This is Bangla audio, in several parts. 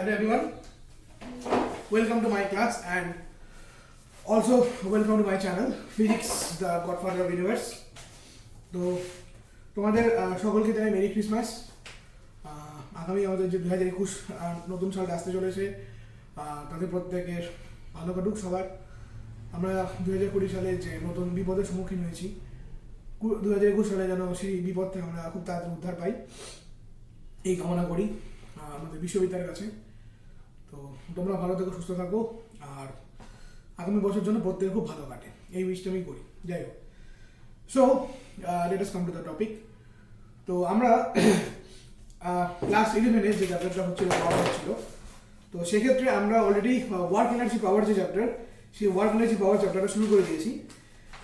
Hello everyone, welcome to my class and also welcome to my channel Physics the Godfather of Universe. তো তোমাদের সকলকে জানাই মেরি ক্রিসমাস। আগামী আমাদের যে 2021 নতুন সাল আসতে চলেছে, তাদের প্রত্যেকের ভালো কাটুক সবার। আমরা 2020 সালে যে নতুন বিপদের সম্মুখীন হয়েছি, 2021 সালে যেন সেই বিপদ থেকে আমরা খুব তাড়াতাড়ি উদ্ধার পাই, এই কামনা করি আমাদের বিশ্ববিদ্যালয়ের কাছে। তো তোমরা ভালো থেকো, সুস্থ থাকো, আর আগামী বছর জন্য প্রত্যেকে খুব ভালো কাটে, এই উইশটা আমি করি। যাই হোক, so let us come to the topic. তো আমরা ক্লাস 11-এ যে চ্যাপ্টারটা হচ্ছিল পাওয়ার হচ্ছিল, তো সেক্ষেত্রে আমরা অলরেডি ওয়ার্ক এনার্জি পাওয়ার যে চ্যাপ্টার, সেই ওয়ার্ক এনার্জি পাওয়ার চ্যাপ্টারটা শুরু করে দিয়েছি।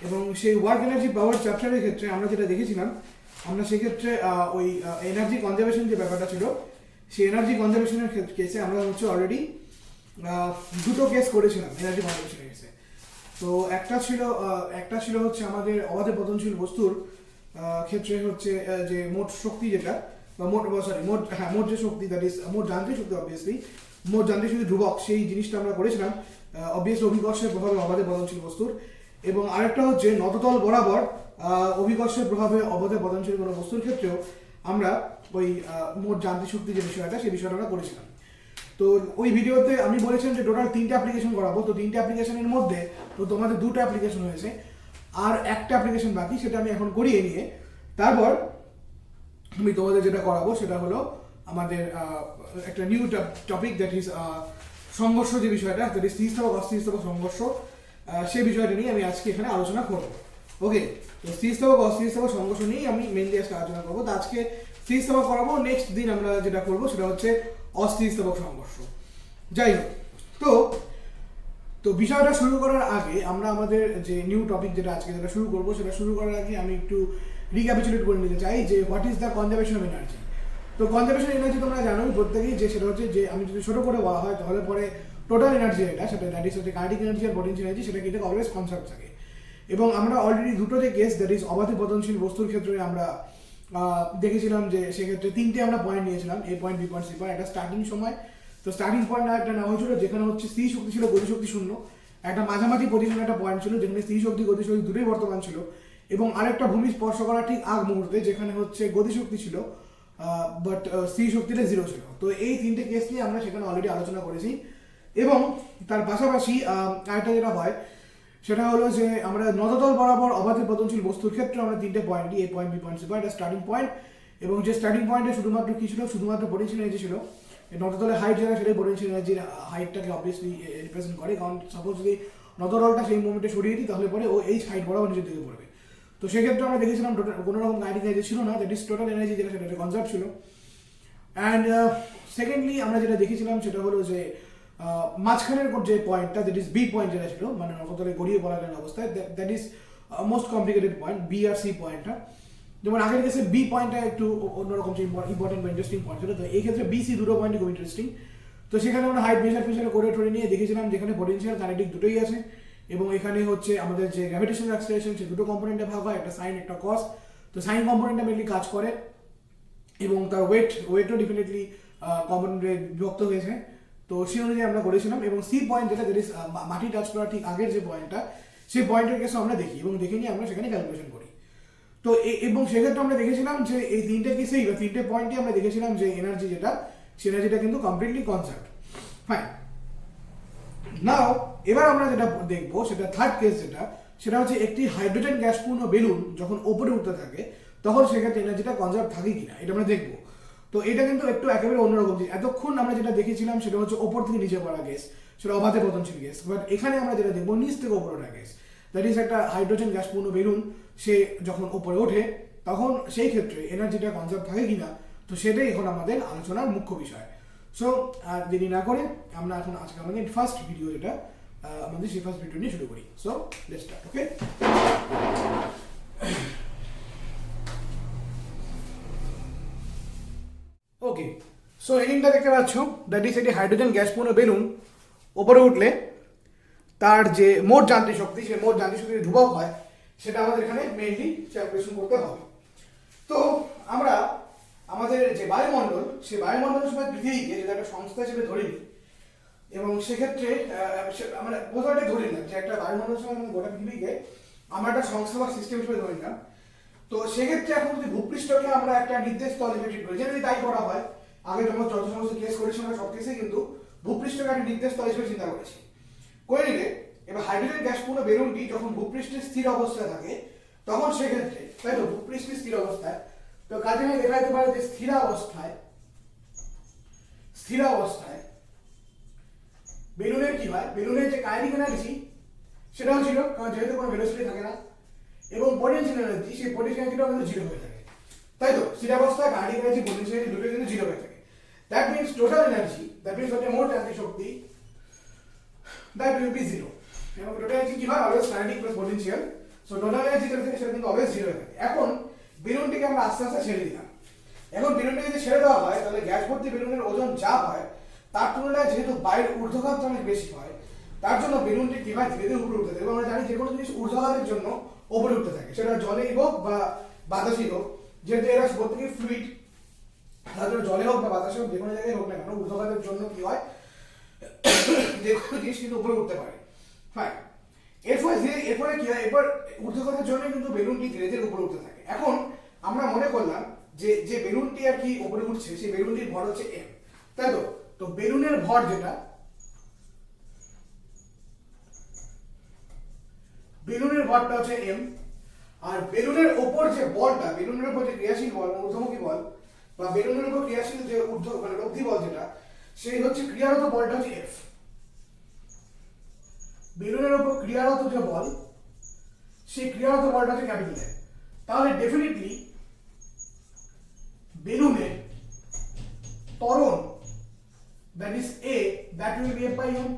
এবং সেই ওয়ার্ক এনার্জি পাওয়ার চ্যাপ্টারের ক্ষেত্রে আমরা যেটা দেখেছিলাম, আমরা সেক্ষেত্রে ওই এনার্জি কনজারভেশন যে ব্যাপারটা ছিল, সেই এনার্জি কনজারভেশনের কেসে আমরা হচ্ছে অলরেডি দুটো কেস করেছিলাম এনার্জি কনজারভেশনের কেসে। তো একটা ছিল হচ্ছে আমাদের অবাধে পতনশীল বস্তুর ক্ষেত্রে হচ্ছে যে মোট শক্তি যেটা, বা মোট যে শক্তি, দ্যাট ইজ মোট যান্ত্রিক শক্তি, অবভিয়াসলি মোট যান্ত্রিক শক্তি ধ্রুবক, সেই জিনিসটা আমরা করেছিলাম অবভিয়াসলি অভিকর্ষের প্রভাবে অবাধে পতনশীল বস্তুর। এবং আরেকটা হচ্ছে নততল বরাবর অভিকর্ষের প্রভাবে অবাধে পতনশীল কোনো বস্তুর ক্ষেত্রেও আমরা ওই মোট যান্ত্রিক শক্তি যে বিষয়টা, সেই বিষয়টা আমরা করেছিলাম। তো ওই ভিডিওতে আমি বলেছিলাম যে টোটাল 3টে অ্যাপ্লিকেশন করাবো। তো 3টে অ্যাপ্লিকেশনের মধ্যে তো তোমাদের 2টো অ্যাপ্লিকেশন হয়েছে, আর একটা অ্যাপ্লিকেশন বাকি, সেটা আমি এখন করিয়ে নিয়ে তারপর আমি তোমাদের যেটা করাবো সেটা হলো আমাদের একটা নিউ টপিক, দ্যাট ইজ সংঘর্ষ যে বিষয়টা, দ্যাট ইজ স্থিতিস্থাপক অস্থিতিস্থাপক সংঘর্ষ, সেই বিষয়টা নিয়ে আমি আজকে এখানে আলোচনা করবো। ওকে, তো স্থিতিস্থাপক অস্থিতিস্থাপক সংঘর্ষ নিয়েই আমি মেনলি আজকে আলোচনা করবো। তো আজকে স্থিতিস্থাপক করাবো, নেক্সট দিন আমরা যেটা করবো সেটা হচ্ছে অস্থিতিস্থাপক সংঘর্ষ। যাই হোক, তো বিষয়টা শুরু করার আগে আমরা আমাদের যে নিউ টপিক যেটা আজকে যেটা শুরু করবো, সেটা শুরু করার আগে আমি একটু রিক্যাপিচুলেট করে নিতে চাই যে what is the conservation of energy. তো কনজারভেশন এনার্জি তোমরা জানোই প্রত্যেকেই, যে সেটা হচ্ছে যে আমি যদি ছোটো করে বলা হয় তাহলে পরে টোটাল এনার্জি এটা, সেটা দ্যাট ইজ হচ্ছে কাইনেটিক এনার্জি আর পটেনশিয়াল এনার্জি, সেটা কিন্তু অলওয়েজ কনসার্ভ থাকে। এবং আমরা অলরেডি দুটো যে কেস, দ্যাট ইজ অবাধে পতনশীল বস্তুর ক্ষেত্রে আমরা দেখেছিলাম যে সেক্ষেত্রে 3টে আমরা পয়েন্ট নিয়েছিলাম, A point, B point, C point. একটা স্টার্টিং সময়, তো স্টার্টিং পয়েন্ট একটা নেওয়া হয়েছিল যেখানে হচ্ছে স্থির শক্তি ছিল, গতিশক্তি শূন্য। একটা মাঝামাঝি পজিশনে একটা পয়েন্ট ছিল যেখানে স্থির শক্তি, গতিশক্তি দুটোই বর্তমান ছিল। এবং আরেকটা ভূমি স্পর্শ করার ঠিক আগ মুহূর্তে যেখানে হচ্ছে গতিশক্তি ছিল বাট স্থির শক্তিটা 0 ছিল। তো এই 3টে কেস নিয়ে আমরা সেখানে অলরেডি আলোচনা করেছি। এবং তার পাশাপাশি আরেকটা যেটা হয় সেটা হলো যে আমরা নততল বরাবর অবাধে পতনশীল বস্তুর ক্ষেত্রে আমরা 3টে পয়েন্ট দিই, A point, B point, C point, starting point. এবং যে স্টার্টিং পয়েন্টে শুধুমাত্র কি ছিল, শুধুমাত্র পটেনশিয়াল এনার্জি ছিল। নততলের হাইট যেটা, সেটাই পটেনশিয়াল এনার্জির হাইটটাকে অবভিয়াসলি রিপ্রেজেন্ট করে। কারণ সাপোজ যদি নততলটা সেই মোমেন্টে সরিয়ে দিই তাহলে পরে ও এই হাইট বরাবর নিচের দিকে পড়বে। তো সেক্ষেত্রে আমরা দেখেছিলাম কোনো রকম কাইনেটিক এনার্জি ছিল না, দ্যাট ইজ টোটাল এনার্জি যেটা, সেটা কনজার্ভ ছিল। অ্যান্ড সেকেন্ডলি আমরা যেটা দেখেছিলাম সেটা হলো যে মাঝখানের যে পয়েন্টটা, দ্যাট ইজ বি পয়েন্ট যেটা ছিল, মানে নততলে গড়িয়ে পড়ার অবস্থায়, that is most complicated point, B আর সি পয়েন্টটা। যেমন আগের কেসে বি পয়েন্টটা একটু অন্যরকম ইম্পর্টেন্ট বা ইন্টারেস্টিং পয়েন্ট ছিল, তো এই ক্ষেত্রে বি সি দুটো পয়েন্টই খুব ইন্টারেস্টিং। তো সেখানে আমরা হাইট মেজার করে ঠরে নিয়ে দেখেছিলাম যেখানে পটেনশিয়াল কাইনেটিক দুটোই আছে। এবং এখানে হচ্ছে আমাদের যে গ্র্যাভিটেশনাল অ্যাক্সিলারেশন, সে দুটো কম্পোনেন্টে ভাগ হয়, একটা সাইন একটা কস। তো সাইন কম্পোনেন্টটা মেনলি কাজ করে এবং তার ওয়েটও ডেফিনেটলি কম্পোনেন্টে বিভক্ত হয়েছে। তো সেই অনুযায়ী আমরা করেছিলাম। এবং সি পয়েন্ট যেটা, দ্যাট ইজ মাটি টাচ করার ঠিক আগের যে পয়েন্টটা, সেই পয়েন্টের কেসে আমরা দেখি এবং দেখে নিয়ে আমরা সেখানে ক্যালকুলেশন করি। তো এবং সেক্ষেত্রে আমরা দেখেছিলাম যে এই 3টে কেসেই বা 3টে পয়েন্টে আমরা দেখেছিলাম যে এনার্জি যেটা, সেই এনার্জিটা কিন্তু কমপ্লিটলি কনসার্ভ। ফাইন, নাও এবার আমরা যেটা দেখবো সেটা থার্ড কেস যেটা, সেটা হচ্ছে একটি হাইড্রোজেন গ্যাসপূর্ণ বেলুন যখন ওপরে উঠতে থাকে তখন সেক্ষেত্রে এনার্জিটা কনজার্ভ থাকে কিনা, এটা আমরা দেখবো। তো এটা কিন্তু একটু একেবারে অন্যরকম জিনিস। এতক্ষণ আমরা যেটা দেখেছিলাম সেটা হচ্ছে ওপর থেকে নিচে পড়া গ্যাস, সেটা অবাধে পতনশীল গ্যাস। বাট এখানে আমরা যেটা দেখবো নিচ থেকে ওপরে ওঠা গ্যাস, দ্যাট ইজ একটা হাইড্রোজেন গ্যাসপূর্ণ বেলুন, সে যখন ওপরে ওঠে তখন সেই ক্ষেত্রে এনার্জিটা কনজার্ভ থাকে কিনা, তো সেটাই এখন আমাদের আলোচনার মুখ্য বিষয়। সো আর দেরি না করে আমরা এখন আজকে আমাদের ফার্স্ট ভিডিও যেটা, আমাদের সেই ফার্স্ট ভিডিও নিয়ে শুরু করি। So let's start. Okay, okay, so হেডিংটা দেখতে পাচ্ছ, দ্যাট ইজ এটি হাইড্রোজেন গ্যাসপূর্ণ বেলুন ওপরে উঠলে তার যে মোট যান্ত্রিক শক্তি, সেই মোট যান্ত্রিক শক্তি ধ্রুবক হয়, সেটা আমাদের এখানে মেইনলি ক্যালকুলেশন করতে হবে। তো আমরা আমাদের যে বায়ুমণ্ডল, সেই বায়ুমণ্ডলের সময় পৃথিবীকে যদি একটা সংস্থা হিসেবে ধরে নিই, এবং সেক্ষেত্রে আমরা বোঝাটা ধরে নিলাম যে একটা বায়ুমণ্ডলের সময় আমরা গোটা পৃথিবীকে আমরা একটা সংস্থা বা সিস্টেম হিসেবে ধরে নিলাম। তো সেক্ষেত্রে এখন যদি ভূপৃষ্ঠকে আমরা একটা নির্দেশ স্থল হিসেবে ট্রিট করি, জেনারেলি তাই করা হয়। আগে যখন যত সমস্ত কেস করেছি আমরা সব কেসে কিন্তু ভূপৃষ্ঠকে একটা নির্দেশ স্থল হিসেবে চিন্তা করেছি। করে নিলে এবার হাইড্রোজেন গ্যাসপূর্ণ বেলুনটি যখন ভূপৃষ্ঠে স্থির অবস্থায় থাকে তখন সেক্ষেত্রে, তাই তো, ভূপৃষ্ঠে স্থির অবস্থায়, তো কাজে দেখা যেতে পারে যে স্থির অবস্থায় বেলুনের কি হয়, বেলুনের যে কাইনেটিক এনার্জি সেটাও ছিল, কারণ যেহেতু কোনো ভেলোসিটি থাকে না, এবং পোটেনশিয়াল এনার্জি, সেই পোটেনশিয়াল এনার্জিটাও কিন্তু জিরো হয়ে থাকে, তাই তো। স্থির অবস্থায় কাইনেটিক এনার্জি, পোটেনশিয়াল এনার্জি দুটোই কিন্তু জিরো হয়ে থাকে। That means total energy, that means হচ্ছে মোট যান্ত্রিক শক্তি, দ্যাট উইল বি জিরো। এবং টোটাল এনার্জি কি হয়, always kinetic plus potential, so total energy যেটা থাকে সেটা কিন্তু অলওয়েজ জিরো হয়ে থাকে। এখন বেলুনটিকে আমরা আস্তে আস্তে ছেড়ে দিলাম। এখন বেলুনটাকে যদি ছেড়ে দেওয়া হয় তাহলে গ্যাস ভর্তি বেলুনের ওজন যা হয় তার তুলনায় যেহেতু বাইরের ঊর্ধ্বঘাত অনেক বেশি হয়, তার জন্য বেলুনটি কি হয়, ধীরে ধীরে উপরে উঠতে থাকে। এবং আমরা জানি যে কোনো জিনিস ঊর্ধ্বঘাতের জন্য উপরে উঠতে থাকে, সেটা জলেই হোক বা বাতাসেই হোক, যেহেতু এরা প্রত্যেকই ফ্লুইড, তার জন্য জলে হোক বা বাতাসে হোক, যে কোনো জায়গায় হোক না কেন, ঊর্ধ্বঘাতের জন্য কি হয়, যে কোনো জিনিস কিন্তু উপরে উঠতে পারে। ফাইন। এরপরে কি হয়, এরপর ঊর্ধ্বঘাতের জন্য কিন্তু বেলুনটি ধীরে ধীরে উপরে উঠতে থাকে। এখন আমরা মনে করলাম যে বেলুনটি আর কি উপরে উঠছে, সেই বেলুনটির ভর হচ্ছে m, তাই তো। তো বেলুনের ভর যেটা, বেলুনের ভরটা হচ্ছে m, আর বেলুনের ওপর যে বলটা, বেলুনের উপর যে ক্রিয়াশীল বল, ঊর্ধ্বমুখী বল, বা বেলুনের উপর ক্রিয়াশীল যে মানে রোধী বল যেটা, সেই হচ্ছে ক্রিয়ারত বলটা হচ্ছে f। বেলুনের উপর ক্রিয়ারত যে বল, সেই ক্রিয়ারত বলটা হচ্ছে ক্যাপিটাল F। তাহলে ডেফিনেটলি বেলুনের ত্বরণ, that is A, that will be F by m.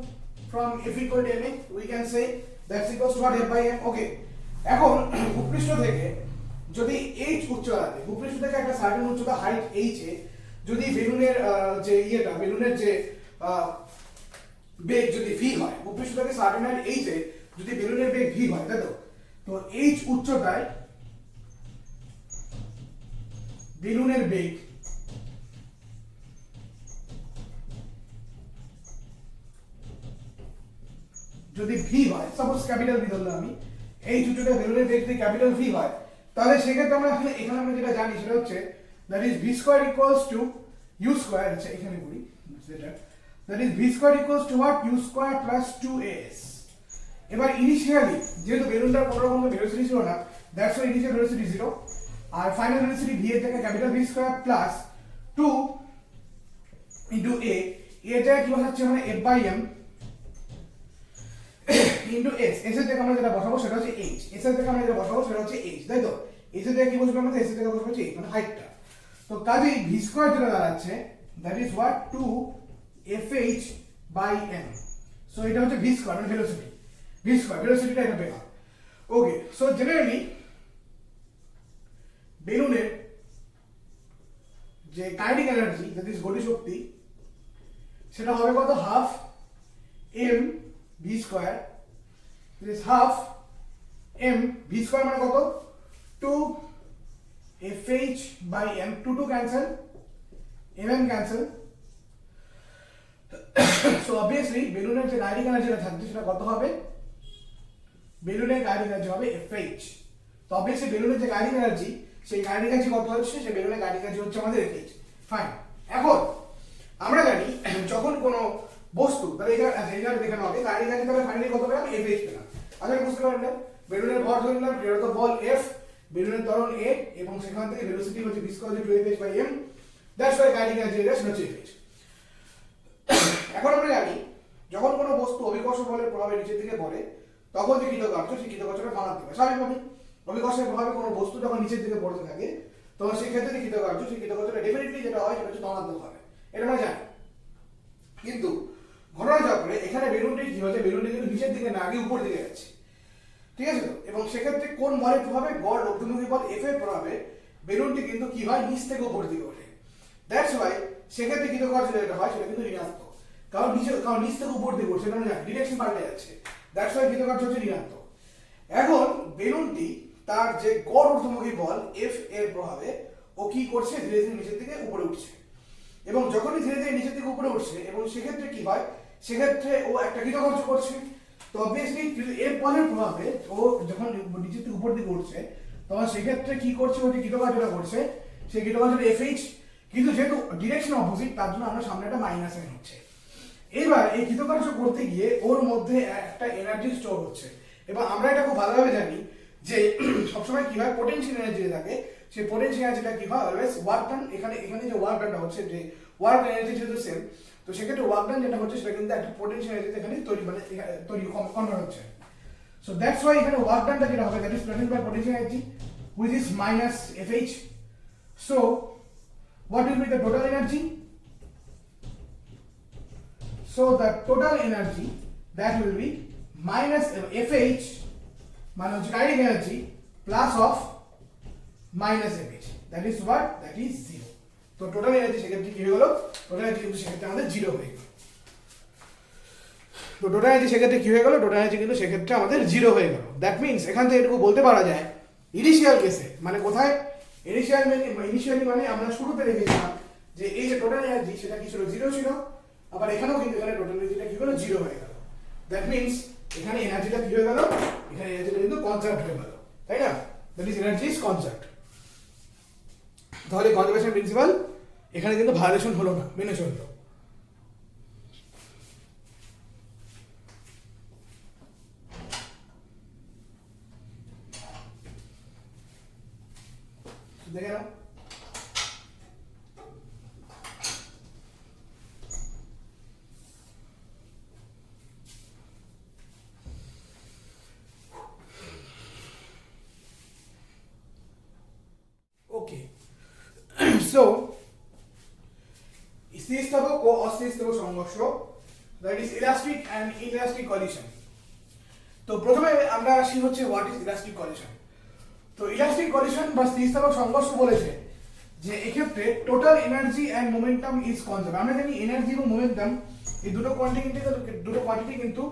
From F equal to ma, we can say that's equals to what, F by m. Okay. এখন ভূপৃষ্ঠ থেকে যদি h উচ্চতাতে, ভূপৃষ্ঠ থেকে একটা সার্টেন উচ্চতা হাইট h এ যদি বেলুনের যে বেলুনের যে বেগ যদি v হয়, ভূপৃষ্ঠ থেকে সার্টেন হাইট h এ যদি বেলুনের বেগ v হয়, তাই তো। তো h উচ্চতায় বেলুনের বেগ যদি v হয়, সাপোজ ক্যাপিটাল v ধরলাম আমি, এই উচ্চতায় বেলুনের বেগ যদি ক্যাপিটাল v হয়, তাহলে সেক্ষেত্রে আমরা এখানে আমরা যেটা জানি সেটা হচ্ছে that is v square equals to u square, আচ্ছা এখানে করি যেটা, that is v square equals to what, u square plus 2as। এবার ইনিশিয়ালি যেহেতু বেলুনটার কোনো রকম ভেলোসিটি ছিল না, দ্যাটস ওয়াই ইনিশিয়াল ভেলোসিটি 0, আর ফাইনাল ভেলোসিটি v এর থেকে capital v square plus 2 into a, এর জায়গায় কি বসাচ্ছি মানে f by m into s, s এর জায়গায় আমরা যেটা বসাবো সেটা হচ্ছে h, s এর জায়গায় আমরা যেটা বসাবো সেটা হচ্ছে h, তাই তো। s এর জায়গায় কি বসবে আমাদের, s এর জায়গায় বসবে h মানে হাইটটা। তো কাজেই v স্কয়ার যেটা দাঁড়াচ্ছে that is what 2 fh by m, so এটা হচ্ছে v স্কয়ার মানে ভেলোসিটি, v স্কয়ার ভেলোসিটিটা এটা পেলাম। ওকে, সো জেনারেলি বেলুনের যে কাইনেটিক এনার্জি, দ্যাট ইজ গতি শক্তি, সেটা হবে কত, half m v square, that is half m v square মানে কত, 2 fh by m, 2 cancel, mm cancel. So obviously বেলুনের যে কাইনেটিক এনার্জিটা থাকছে সেটা কত হবে, বেলুনের কাইনেটিক এনার্জি হবে fh। তো অবভিয়াসলি বেলুনের যে কাইনেটিক এনার্জি, সেই কাইনেটিক এনার্জি কত হচ্ছে, সেই বেলুনের কাইনেটিক এনার্জি হচ্ছে আমাদের fh। ফাইন। এখন আমরা জানি যখন কোনো বস্তু, তাহলে এইখানে দেখানো হবে কাইনেটিক এনার্জি, তাহলে ফাইনালি কত পেলাম, fh পেলাম। আচ্ছা বুঝতে পারলেন, বেলুনের ভর ধরে নিলাম, প্রেরিত বল f, বেলুনের ত্বরণ a, এবং সেখান থেকে ভেলোসিটি হচ্ছে v square 2fh by m, that's why kinetic energy এটা হচ্ছে fh। এখন আমরা জানি যখন কোনো বস্তু অভিকর্ষ বলের প্রভাবে নিচের দিকে পড়ে তখন যে কৃতকার্য, সেই কৃতকার্যটা ধনাত্মক হয় স্বাভাবিকভাবে। অভিকর্ষের প্রভাবে কোনো বস্তু যখন নিচের দিকে পড়তে থাকে তখন সেই ক্ষেত্রে যে কৃতকার্য, সেই কৃতকার্যটা ডেফিনেটলি যেটা হয় সেটা হচ্ছে ধনাত্মক হবে, এটা আমরা জানি। কিন্তু ঘটনা চক্রে এখানে বেলুনটি কি হচ্ছে, বেলুনটি কিন্তু নিচের দিকে না গিয়ে উপর দিকে যাচ্ছে, ঠিক আছে তো। এবং সেক্ষেত্রে কোন বলের প্রভাবে, গড় লব্ধমুখী বল f এর প্রভাবে বেলুনটি কিন্তু কি হয়, নিচ থেকে উপর দিকে ওঠে। দ্যাটস ওয়াই সেক্ষেত্রে কৃতকার্য যেটা হয় সেটা কিন্তু ঋণাত্মক, কারণ নিচ থেকে উপর দিকে উঠছে, সেটা আমরা জানি ডিরেকশন পাল্টে যাচ্ছে, দ্যাটস ওয়াই কৃতকার্য হচ্ছে ঋণাত্মক। এখন বেলুনটি তার যে গড় ঊর্ধ্বমুখী বল f এর প্রভাবে ও কি করছে, ধীরে ধীরে নিচের দিকে উপরে উঠছে, এবং যখনই ধীরে ধীরে নিচের দিকে উপরে উঠছে এবং সেক্ষেত্রে কি হয়, সেক্ষেত্রে ও একটা কৃতকার্য করছে। তো অবভিয়াসলি এর পরের প্রভাবে ও যখন নিচের থেকে উপর দিকে উঠছে তখন সেক্ষেত্রে কি করছে, ও যে কৃতকার্যটা করছে সেই কৃতকার্যটা এফএইচ, কিন্তু যেহেতু ডিরেকশন অপোজিট তার জন্য আমরা সামনে একটা মাইনাস সাইন হচ্ছে। এবার এই কৃতকার্য করতে গিয়ে ওর মধ্যে একটা এনার্জি স্টোর হচ্ছে, এবং আমরা এটা খুব ভালোভাবে জানি যে সবসময় কি হয়, পোটেনশিয়াল এনার্জি থাকে, সেই পোটেনশিয়াল এনার্জিটা কি হয়, অলওয়েজ ওয়ার্ক ডান, এখানে যে ওয়ার্ক ডানটা হচ্ছে, যে ওয়ার্ক এনার্জি যেহেতু সেম, তো সেক্ষেত্রে ওয়ার্ক ডান যেটা হচ্ছে সেটা কিন্তু একটা পোটেনশিয়াল এনার্জিতে এখানে তৈরি কনভার্ট হচ্ছে। সো দ্যাটস ওয়াই এখানে ওয়ার্ক ডানটা যেটা হবে, that is present by potential energy which is minus Fh. So what will be the total energy? So the total energy that will be minus Fh minus kinetic energy plus of minus Fh, that is what, that is 0. তো টোটাল এনার্জি সেক্ষেত্রে কি হয়ে গেল, টোটাল এনার্জি কিন্তু সেক্ষেত্রে আমাদের 0 হয়ে গেল। তো টোটাল এনার্জি সেক্ষেত্রে কি হয়ে গেল, টোটাল এনার্জি কিন্তু সেক্ষেত্রে আমাদের 0 হয়ে গেল। দ্যাট মিনস এখান থেকে এটুকু বলতে পারা যায় ইনিশিয়াল কেসে, মানে কোথায় ইনিশিয়ালি মানে আমরা শুরুতে দেখেছিলাম যে এই যে টোটাল এনার্জি সেটা কি ছিল, 0 ছিল, আবার এখানেও কিন্তু এখানে টোটাল এনার্জিটা কি হলো, 0 হয়ে গেল। দ্যাট মিনস এখানে এনার্জিটা কি হয়ে গেল, এখানে এনার্জিটা কিন্তু কনজার্ভ হয়ে গেল, তাই না? That is energy is conserve. তাহলে কনজারভেশন প্রিন্সিপাল এখানে কিন্তু ভায়োলেশন হলো না, মেনে চললো। দেখে নাও, ওকে। সো স্থিতিস্থাপক ও অস্থিতিস্থাপক সংঘর্ষ, that is elastic and inelastic collision. তো প্রথমে আমরা আসি হচ্ছে হোয়াট ইজ ইলাস্টিক কলিশন। তো ইলাস্টিক কলিশন বা স্থিতিস্থাপক সংঘর্ষ বলেছে যে এক্ষেত্রে total energy and momentum is conserve. আমরা জানি এনার্জি এবং মোমেন্টাম এই দুটো কোয়ান্টিটি কিন্তু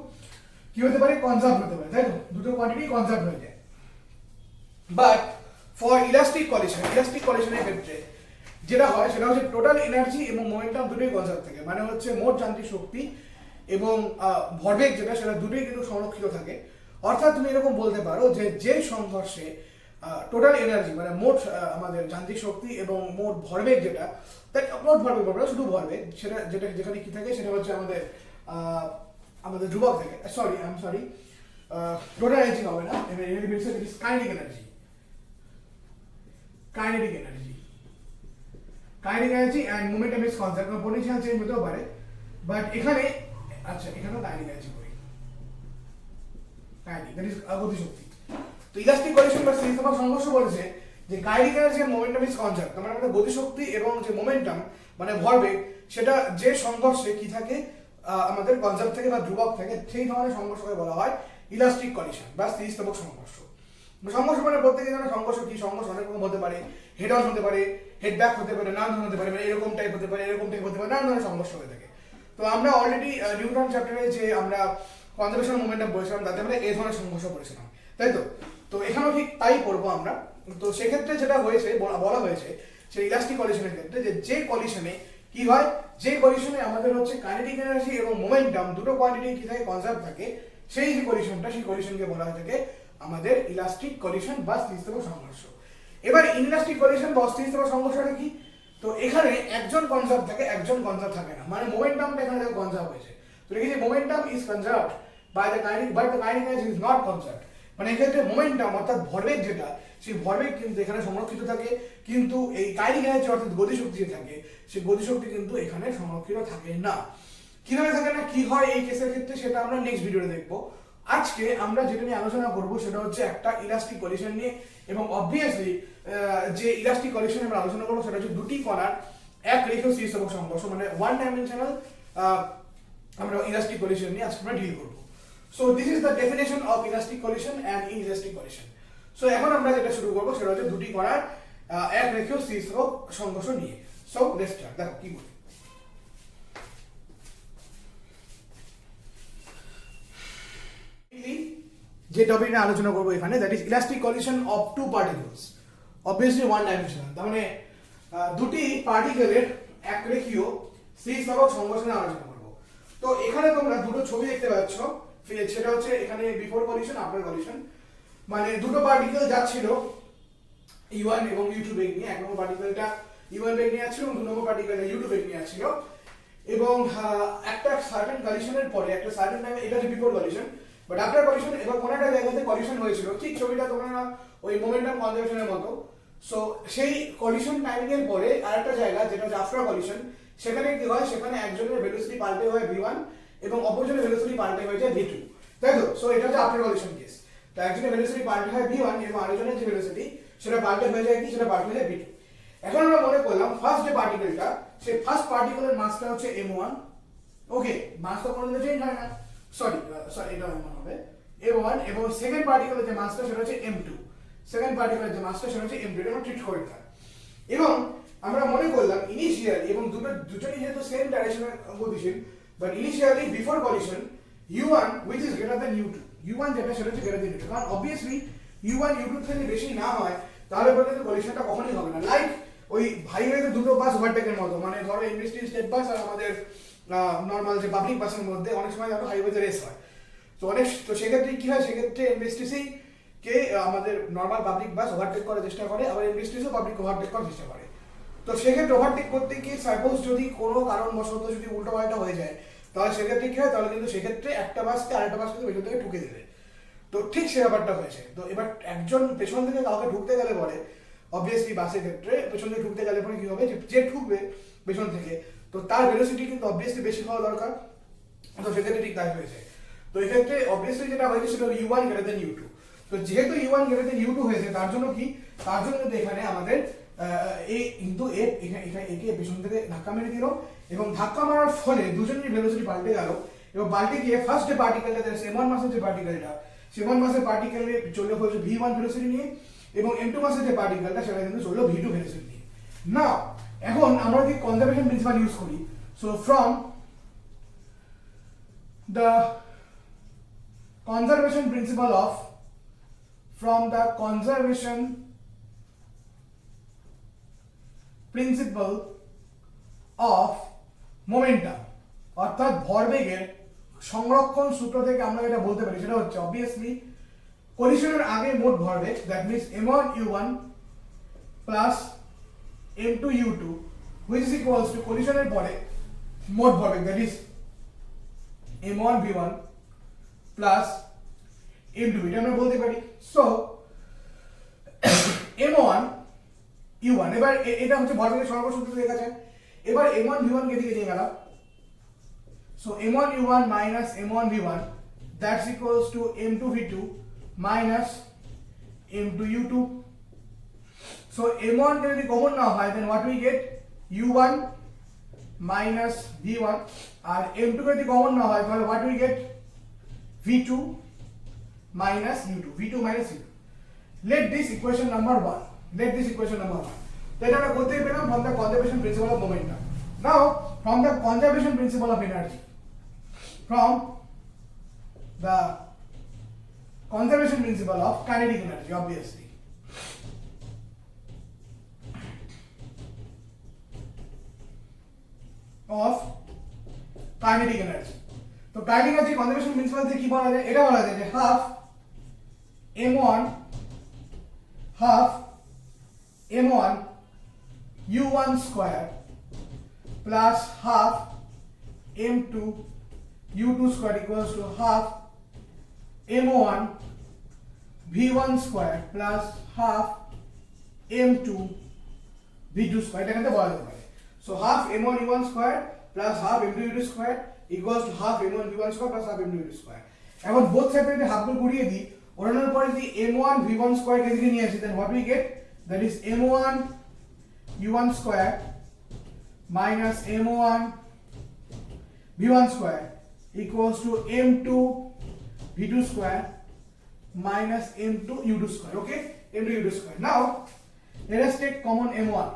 কি হতে পারে, কনজার্ভ হতে পারে, তাই তো? দুটো কোয়ান্টিটি কনজার্ভ হয়ে যায়। বাট ফর ইলাস্টিক কলিশনের ক্ষেত্রে যেটা হয় সেটা হচ্ছে টোটাল এনার্জি এবং মোমেন্টাম দুটোই কনজার্ভ থাকে, মানে হচ্ছে মোট যান্ত্রিক শক্তি এবং ভরবেগ যেটা, সেটা দুটোই কিন্তু সংরক্ষিত থাকে। অর্থাৎ তুমি এরকম বলতে পারো যে সংঘর্ষে টোটাল এনার্জি মানে মোট আমাদের যান্ত্রিক শক্তি এবং মোট ভরবেগ যেটা, মোট ভরবেগ বলবো, শুধু ভরবেগ, সেটা যেখানে কি থাকে সেটা হচ্ছে আমাদের ধ্রুবক থাকে। সরি টোটাল এনার্জি হবে না, kinetic energy and momentum is conserve. Potential change হতেও পারে, বাট এখানে এখানেও কাইনেটিক এনার্জি করি, দ্যাট ইজ গতিশক্তি। তো ইলাস্টিক কলিশন বা স্থিতিস্থাপক সংঘর্ষ বলেছে যে kinetic energy and momentum is conserve, তার মানে আমাদের গতিশক্তি এবং যে মোমেন্টাম মানে ভরবেগ সেটা যে সংঘর্ষে কি থাকে, আমাদের কনজার্ভ থাকে বা ধ্রুবক থাকে, সেই ধরনের সংঘর্ষকে বলা হয় ইলাস্টিক কলিশন বা স্থিতিস্থাপক সংঘর্ষ। সংঘর্ষ মানে প্রত্যেক ধরনের সংঘর্ষ কি, সংঘর্ষ অনেক রকম হতে পারে, হেড অন হতে পারে, হেড ব্যাক হতে পারে, নানান হতে পারে, মানে এরকম টাইপ হতে পারে, নানান ধরনের সংঘর্ষ হয়ে থাকে। তো আমরা অলরেডি নিউটন চ্যাপ্টারে যে আমরা কনজারভেশন মোমেন্টাম পড়েছিলাম তাতে আমরা এই ধরনের সংঘর্ষ পড়েছিলাম, তাই তো? তো এখানেও ঠিক তাই পড়বো আমরা। তো সেক্ষেত্রে যেটা হয়েছে বলা হয়েছে সেই ইলাস্টিক কলিশনের ক্ষেত্রে যে কলিশনে কি হয়, যে কলিশনে আমাদের হচ্ছে কাইনেটিক এনার্জি এবং মোমেন্টাম দুটো কোয়ান্টিটি কি থাকে, কনজার্ভ থাকে, সেই যে কলিশনটা, সেই কলিশনকে বলা হয়ে থাকে আমাদের ইলাস্টিক কলিশন বা স্থিতিস্থাপক সংঘর্ষ। এবার ইনইলাস্টিক কলিশন বা অস্থিতিস্থাপক সংঘর্ষটা কি? তো এখানে একজন কনজার্ভ থাকে, একজন কনজার্ভ থাকে না, মানে মোমেন্টামটা এখানে কনজার্ভ হয়েছে। তো দেখি momentum is conserved by the kinetic, but the kinetic energy is not conserved. মানে এক্ষেত্রে মোমেন্টাম অর্থাৎ ভরবেগ যেটা, সেই ভরবেগ কিন্তু এখানে সংরক্ষিত থাকে, কিন্তু এই কাইনেটিক এনার্জি অর্থাৎ গতিশক্তি যে থাকে, সেই গতিশক্তি কিন্তু এখানে সংরক্ষিত থাকে না। কিভাবে থাকে না, কি হয় এই কেসের ক্ষেত্রে, সেটা আমরা নেক্সট ভিডিওতে দেখবো। আজকে আমরা যেটা নিয়ে আলোচনা করব সেটা হচ্ছে একটা ইলাস্টিক কলিশন নিয়ে, এবং অবভিয়াসলি যে ইলাস্টিক কলিশন আমরা আলোচনা করবো সেটা হচ্ছে দুটি কণার এক রেখীয় স্থিতিস্থাপক সংঘর্ষ, মানে ওয়ান ডাইমেনশনাল আমরা ইলাস্টিক কলিশন নিয়ে আজকে আমরা ডিল করবো। So this is the definition of elastic collision and inelastic collision. So এখন আমরা যেটা শুরু করবো সেটা হচ্ছে দুটি কণার এক রেখীয় স্থিতিস্থাপক সংঘর্ষ নিয়ে। So let's start. দেখো কি বলি, যে টপিক নিয়ে আলোচনা করবো এখানে, that is elastic collision of two particles, obviously one dimensional. তার মানে দুটি পার্টিকেলের একরেখীয় স্থিতিস্থাপক সংঘর্ষণে আলোচনা করব। তো এখানে তোমরা দুটো ছবি দেখতে পাচ্ছ, সেটা হচ্ছে এখানে বিফোর কলিশন আফটার কলিশন, মানে দুটো পার্টিকেল যাচ্ছিল U1 এবং U2 বেগ নিয়ে। এক নম্বর পার্টিকেলটা U1 বেগ নিয়ে আসছিল এবং 2 নম্বর পার্টিকেলটা U2 বেগ নিয়ে আসছিল, এবং একটা সার্টেন কলিশনের পরে একটা সার্টেন টাইমে, এটা হচ্ছে before collision, but after collision এবার কোনো একটা জায়গাতে কলিশন হয়েছিল। ঠিক ছবিটা তোমরা ওই মোমেন্টাম কনজারভেশনের মতো। সো সেই কলিশন টাইমিং এর পরে আরেকটা জায়গা যেটা হচ্ছে আফটার কলিশন, সেখানে কি হয়, সেখানে একজনের ভেলোসিটি পাল্টে হয় v1 এবং অপরজনের ভেলোসিটি পাল্টে হয়ে যায় v2, তাই তো? সো এটা হচ্ছে আফটার কলিশন কেস। তো একজনের ভেলোসিটি পাল্টে হয় v1 এবং আরেকজনের যে ভেলোসিটি সেটা পাল্টে হয়ে যায় কি, সেটা পাল্টে হয়ে যায় v2। এখন আমরা মনে করলাম ফার্স্ট যে পার্টিকেলটা, সেই ফার্স্ট পার্টিকেলের মাসটা হচ্ছে m1, ওকে, মাস তো কোনো চেঞ্জ হয় না, সরি এটা m1 হবে m1, এবং সেকেন্ড পার্টিকেলের যে মাসটা সেটা হচ্ছে m2, সেকেন্ড পার্টিকেলের যে মাসটা সেটা হচ্ছে m2, এটা আমরা ট্রিট করে দিলাম। এবং আমরা মনে করলাম ইনিশিয়ালি, এবং দুটোই যেহেতু সেম ডাইরেকশনে গতিশীল, but initially before collision u1 which is greater than u2, u1 যেটা সেটা হচ্ছে greater than u2, কারণ অবভিয়াসলি u1 u2 থেকে বেশি না হয় তাহলে পরে কিন্তু কলিশনটা কখনোই হবে না। লাইক ওই হাইওয়েতে দুটো বাস ওভারটেকের মতো, মানে ধরো ইন্ডাস্ট্রি স্টেট বাস আর আমাদের নর্মাল যে পাবলিক বাসের মধ্যে অনেক সময় ধরো হাইওয়েতে রেস হয়। তো সেক্ষেত্রে কি হয়, সেক্ষেত্রে এমবিএসটিসি কে আমাদের নর্মাল পাবলিক বাস ওভারটেক করার চেষ্টা করে, আবার এমবিএসটিসিও পাবলিক ওভারটেক করার চেষ্টা করে। তো সেক্ষেত্রে ওভারটেক করতে গিয়ে সাপোজ যদি কোনো কারণবশত যদি উল্টো পাল্টা হয়ে যায়, তাহলে সেক্ষেত্রে কি হয়, তাহলে কিন্তু সেক্ষেত্রে একটা বাসকে আরেকটা বাস কিন্তু পেছন থেকে ঠুকে দেবে। তো ঠিক সে ব্যাপারটা হয়েছে। তো এবার একজন পেছন থেকে কাউকে ঢুকতে গেলে পরে অবভিয়াসলি বাসের ক্ষেত্রে পেছন থেকে ঢুকতে গেলে পরে কি হবে, যে ঠুকবে পেছন থেকে, তো তার ভেলোসিটি কিন্তু অবভিয়াসলি বেশি হওয়া দরকার। তো সেক্ষেত্রে ঠিক তাই হয়েছে। তো এক্ষেত্রে অবভিয়াসলি যেটা হয়েছে সেটা u1 greater than u2। তো যেহেতু u1 greater than u2 হয়েছে, তার জন্য কি, তার জন্য কিন্তু এখানে আমাদের এই কিন্তু একে পেছন থেকে ধাক্কা মেরে দিল, এবং ধাক্কা মারার ফলে দুজনের ভেলোসিটি পাল্টে গেল, এবং পাল্টে গিয়ে ফার্স্ট যে পার্টিকেলটা m1 মাসের যে পার্টিকেলটা, m1 মাসের পার্টিকেলে চলে হয়েছে v1 ভেলোসিটি নিয়ে, এবং m2 মাসের যে পার্টিকেলটা সেটা কিন্তু চললো v2 ভেলোসিটি নিয়ে। না, এখন আমরা যদি কনজারভেশন প্রিন্সিপাল ইউজ করি, so from the conservation principle of momentum, অর্থাৎ ভরবেগের সংরক্ষণ সূত্র থেকে আমরা এটা বলতে পারি, সেটা হচ্ছে অবভিয়াসলি কলিশনের আগে মোট ভরবেগ, that means m1 u1 plus m2 u2 which is equals to কলিশনের পরে মোট ভরবেগ, that is m1 v1 plus m2, এটা আমরা বলতে পারি। সো m1 u1, এবার এটা হচ্ছে ভরবেগের সংরক্ষণ সূত্র লেখা আছে। এবার m1 v1 কে দিকে নিয়ে গেলাম, so m1 u1 minus m1 v1 that's equals to m2 v2 minus m2 u2। so m1 কে যদি কমন না হয়, then what we get u1 minus v1, R m2 কে যদি কমন না হয় তাহলে what we get v2 minus u2, v2 minus u2। let this equation number 1, তো এটা আমরা করতে পেলাম from the conservation principle of momentum। now from the conservation principle of energy, kinetic energy obviously, of kinetic energy, তো kinetic energy conservation principle থেকে কি বলা যায়, এটা বলা যায় যে half m1 u1 square plus half m2 u2 square equals to half m1 v1 square plus half m2 v2 square, এটা কিন্তু বলা যেতে পারে। so half m1 u1 square plus half m2 u2 square equals to half m1 v1 square plus half m2 u2 square। এখন both সাইডে যদি হাফ গুণ গুড়িয়ে দিই, ওড়ানোর পরে যদি m1 v1 square কে দিকে নিয়ে আসি, then what we get, that is m1 u1 square minus m1 v1 square equals to m2 v2 square minus m2 u2 square, okay, m2 u2 square। now let us take common m1,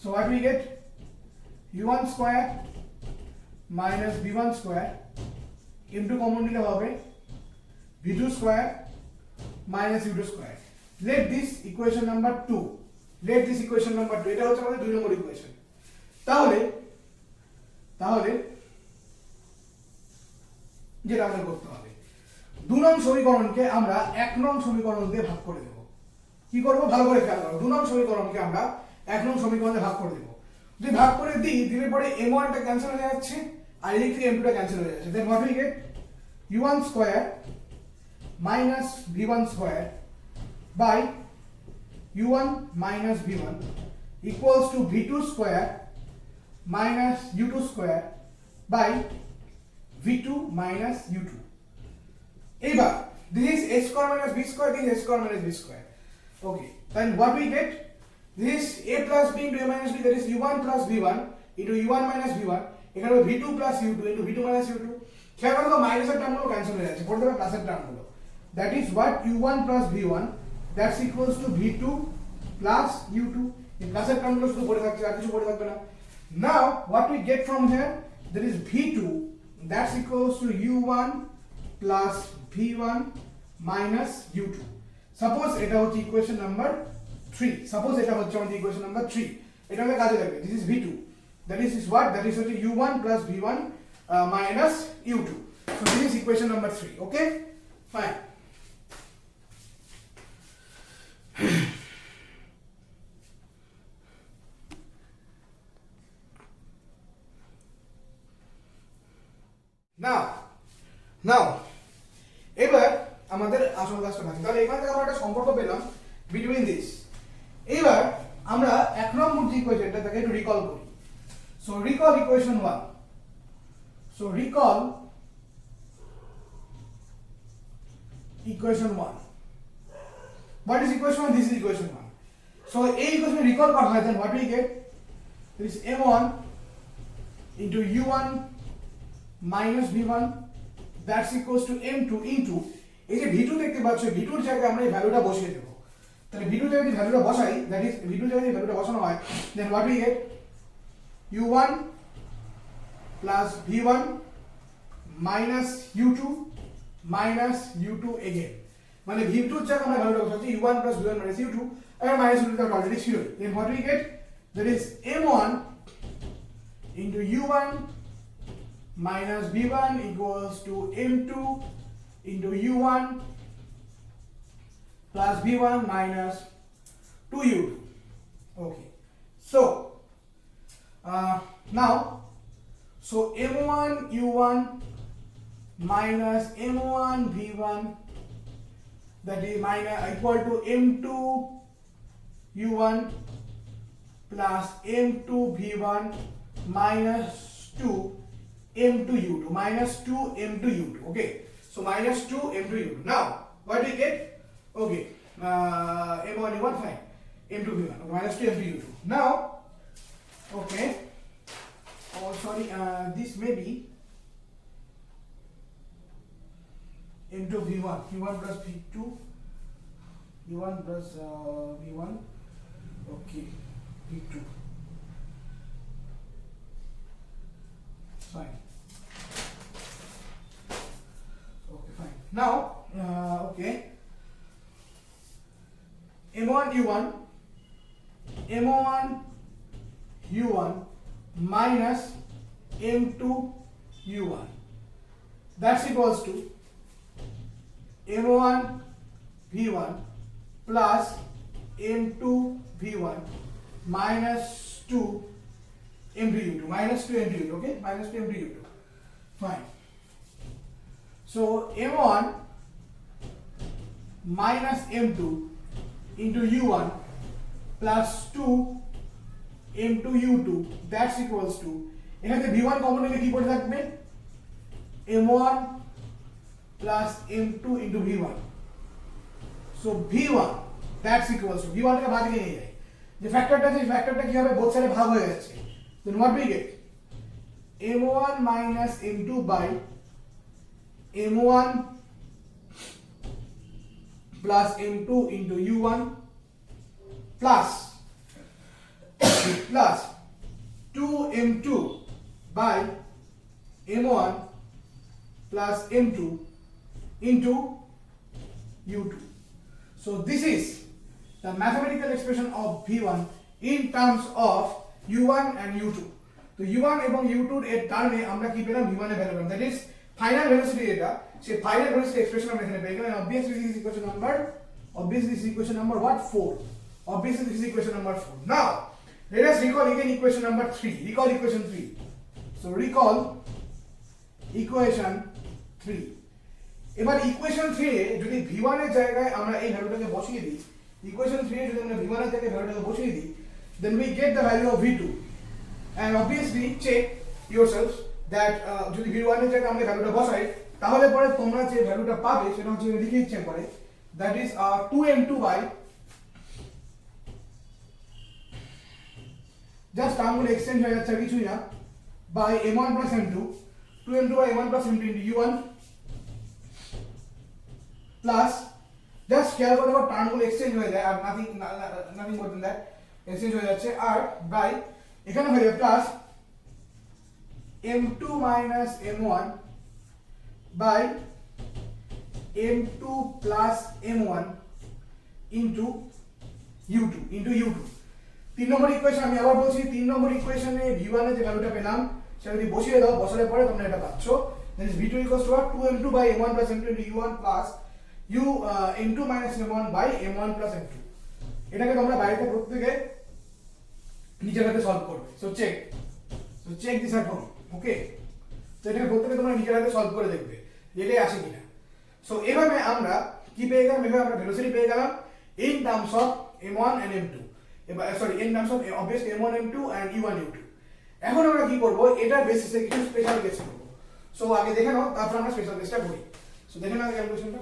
so what we get, u1 square minus v1 square, m2 common নিলে হবে v2 square minus u2 square। let this equation number 2 let this equation number 2 এটা হচ্ছে আমাদের 2 নম্বর ইকুয়েশন তাহলে যেটা আমাদের করতে হবে 2 নং সমীকরণকে আমরা 1 নং সমীকরণ দিয়ে ভাগ করে দেব কি করব ভালো করে খেয়াল করো 2 নং সমীকরণকে আমরা 1 নং সমীকরণে ভাগ করে দেব যদি ভাগ করে দিলে পরে m1 টা ক্যান্সেল হয়ে যাচ্ছে আর এদিক থেকে m2 টা ক্যান্সেল হয়ে যাচ্ছে then what will get u1 square minus v1 square by u1 minus v1 equals to v2 square minus u2 square by v2 minus u2 এবার this is a square minus b square, this is a square minus b square. Okay, then what we get, this is a plus b into a minus b, that is u1 plus v1 into u1 minus v1, এখানে v2 plus u2 into v2 minus u2 খেয়াল করো তো মাইনাসের টার্মগুলো ক্যান্সেল হয়ে যাচ্ছে পড়তে হবে প্লাসের টার্মগুলো that is what u1 plus v1 that's equals to v2 plus u2 এই প্লাসের টার্মগুলো শুধু পড়ে থাকছে আর কিছু পড়ে থাকবে না now what we get from here that is v2 that's equals to u1 plus v1 minus u2 suppose এটা হচ্ছে ইকুয়েশন নাম্বার 3 suppose এটা হচ্ছে আমাদের ইকুয়েশন নাম্বার 3 এটা আমাদের কাজে লাগবে this is v2 that is what that is হচ্ছে u1 plus v1 minus u2 so this is equation number 3 okay fine now এবার আমাদের আসল কাজটা বাকি তাহলে এখান থেকে আমরা একটা সম্পর্ক পেলাম বিটুইন দিস এবার আমরা এক নম্বর যে ইকুয়েশনটা তাকে একটু রিকল করি so recall equation 1 so recall equation 1 what is equation 1 this is equation 1 so a equation recall করা হয় then what we get this is m1 into u1 minus v1 that's equals to m2 into এই যে v2 দেখতে পাচ্ছ v2 এর জায়গায় আমরা এই ভ্যালুটা বসিয়ে দেব তাহলে v2 জায়গায় যদি ভ্যালুটা বসাই that is v2 জায়গায় যদি ভ্যালুটা বসানো হয় then what we get u1 plus v1 minus u2 minus u2 again মানে v2 এর জায়গায় আমরা ভ্যালুটা বসাচ্ছি u1 plus v1 minus u2 আর minus u2 টা অলরেডি ছিল then what we get that is m1 into u1 minus v1 equals to m2 into u1 plus v1 minus 2u2 okay so now so m1 u1 minus m1 v1 that is minus equal to m2 u1 plus m2 v1 minus 2 m2 u2 minus 2 m2 u2 okay so minus 2 m2 u2 now what do we get okay m1 u1 fine m2 v1 okay, minus 2 m2 u2 now okay oh sorry this may be m2 v1 v1 plus v2 v1 plus v1 okay v2 fine okay fine now okay m1 u1 m1 u1 minus m2 u1 that's equals to m1 v1 plus m2 v1 minus 2 m2 u2 minus 2 m2 u2 okay minus 2 m2 u2 fine so m1 minus m2 into u1 plus 2 m2 u2 that's equals to এখানে v1 কমন নিলে কি পড়ে থাকবে m1 plus m2 into v1 so v1 that's equals to v1 কে বাদ দিয়ে নিয়ে যাই যে ফ্যাক্টরটা কি হবে বোথ সাইডে ভাগ হয়ে যাচ্ছে then what we get m1 minus m2 by m1 plus m2 into u1 plus 2m2 by m1 plus m2 into u2 so this is the mathematical expression of v1 in terms of u1 and u2. তো u1 এবং u2 এর টার্মে আমরা কি পেলাম v1 এর ভ্যালু পেলাম, দ্যাট ইজ ফাইনাল ভেলোসিটি এটা, সেই ফাইনাল ভেলোসিটি এক্সপ্রেশন আমরা এখানে পেয়ে গেলাম। obviously this is equation number what 4, obviously this is equation number 4. Now let us recall again equation number 3, recall equation 3. So recall equation 3. এবার ইকুয়েশন 3 এ যদি v1 এর জায়গায় আমরা এই ভ্যালুটাকে বসিয়ে দিই, ইকুয়েশন 3 এ যদি আমরা v1 এর জায়গায় ভ্যালুটাকে বসিয়ে দিই, then we get the value of v2, and obviously check yourselves that যদি v1 এর জায়গায় আমরা ভ্যালুটা বসাই তাহলে পরে তোমরা যে ভ্যালুটা পাবে সেটা হচ্ছে লিখে দিচ্ছি একবারে, that is 2m2 by just টার্মগুলো এক্সচেঞ্জ হয়ে যাচ্ছে কিছুই না, by m1 plus m2, 2m2 by m1 plus m2 into u1 plus just খেয়াল করে দেখো টার্মগুলো এক্সচেঞ্জ হয়ে যায় আর nothing more than that, exchange হয়ে যাচ্ছে, আর বাই এখানে হয়ে যাবে plus m2 minus m1 by m2 plus m1 into u2 তিন নম্বর ইকুয়েশন আমি আবার বলছি, 3 নম্বর ইকুয়েশনে v1 এর যে ভ্যালুটা পেলাম সেটা যদি বসিয়ে দাও, বসালে পরে তোমরা এটা পাচ্ছ, that is v2 equals to 2m2 by m1 plus m2 into u1 plus m2 minus m1 by m1 plus m2। এটাকে তোমরা বাড়িতে প্রত্যেকে নিজের হাতে সলভ করবে। So check this at home, okay? তো এটাকে প্রত্যেকে তোমরা নিজের হাতে সলভ করে দেখবে যে এটাই আসে কিনা। সো এভাবে আমরা কি পেয়ে গেলাম, এভাবে আমরা ভেলোসিটি পেয়ে গেলাম in terms of m1 and m2, in terms of obviously m1 m2 and u1 u2। এখন আমরা কি করব, এটার বেসিসে কিছু স্পেশাল কেস করব। সো আগে দেখে নাও, তারপর আমরা স্পেশাল কেসটা করি। সো দেখে নাও ক্যালকুলেশনটা।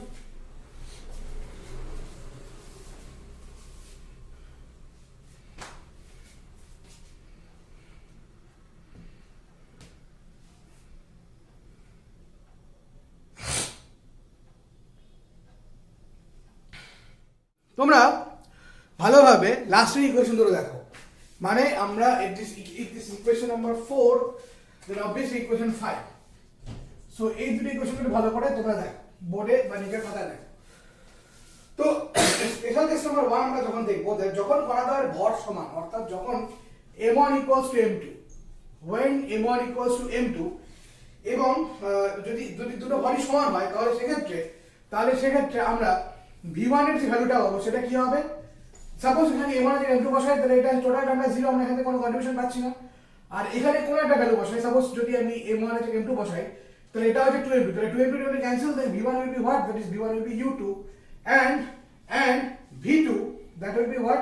তোমরা ভালোভাবে লাস্টের ইকুয়েশন ধরে দেখো, মানে আমরা this equation number 4 then obviously equation 5। So এই দুটো ইকুয়েশনগুলো ভালো করে তোমরা দেখো বোর্ডে বা নিজের খাতায় দেখো। তো স্পেশাল কেস নাম্বার 1 আমরা যখন দেখব, যখন কণাদ্বয়ের ভর সমান, অর্থাৎ যখন m1 equals to m2, when m1 equals to m2, এবং যদি দুটো ভরই সমান হয় তাহলে সেক্ষেত্রে আমরা v1 এর যে ভ্যালুটা পাবো সেটা কি হবে, সাপোজ এখানে m1 এর m2 বসাই তাহলে এটা টোটাল আমরা 0, আমরা এখানে কোনো কন্ট্রিবিউশন পাচ্ছি না। আর এখানে কোন একটা ভ্যালু বসাই, সাপোজ যদি আমি m1 এর m2 বসাই তাহলে এটা হচ্ছে 2m2, তাহলে 2m2 will cancel, then v1 will be what, that is v1 will be u2, and v2 that will be what,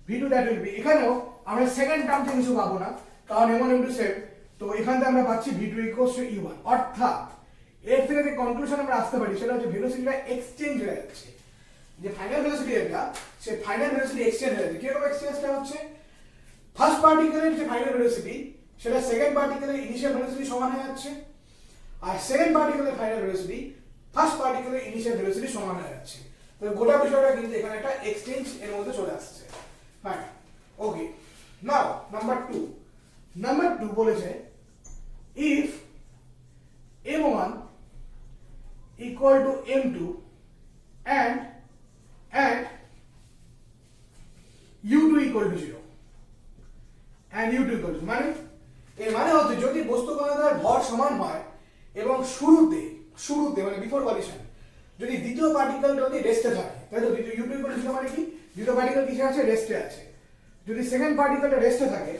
v2 that will be, এখানেও আমরা সেকেন্ড টার্মতে কিছু পাবো না কারণ m1 m2 সেম, তো এখান থেকে আমরা পাচ্ছি v2 equals to u1। অর্থাৎ এর থেকে যে কনক্লুশন আমরা আসতে পারি সেটা হচ্ছে ভেলোসিটিটা এক্সচেঞ্জ হয়ে যাচ্ছে, যে ফাইনাল ভেলোসিটি এটা, সেই ফাইনাল ভেলোসিটি এক্সচেঞ্জ হয়ে যাচ্ছে। কিরকম এক্সচেঞ্জটা হচ্ছে, ফার্স্ট পার্টিকেলের যে ফাইনাল ভেলোসিটি সেটা সেকেন্ড পার্টিকেলের ইনিশিয়াল ভেলোসিটি সমান হয়ে যাচ্ছে, আর সেকেন্ড পার্টিকেলের ফাইনাল ভেলোসিটি ফার্স্ট পার্টিকেলের ইনিশিয়াল ভেলোসিটি সমান হয়ে যাচ্ছে। তো গোটা বিষয়টা কিন্তু এখানে একটা এক্সচেঞ্জ এর মধ্যে চলে আসছে। ফাইন, ওকে। নাও নাম্বার 2 বলেছে if m1 equal to m2 and u2 equal to 0 and u2 equal to 0, মানে এর মানে হচ্ছে যদি বস্তু কণার ভর সমান হয় এবং শুরুতে মানে বিফোর কলিশন যদি দ্বিতীয় পার্টিকেলটা যদি রেস্টে থাকে, তাই তো u2 equal to 0 মানে কি, দ্বিতীয় পার্টিকেল কিসে আছে, রেস্টে আছে। যদি সেকেন্ড পার্টিকেলটা রেস্টে থাকে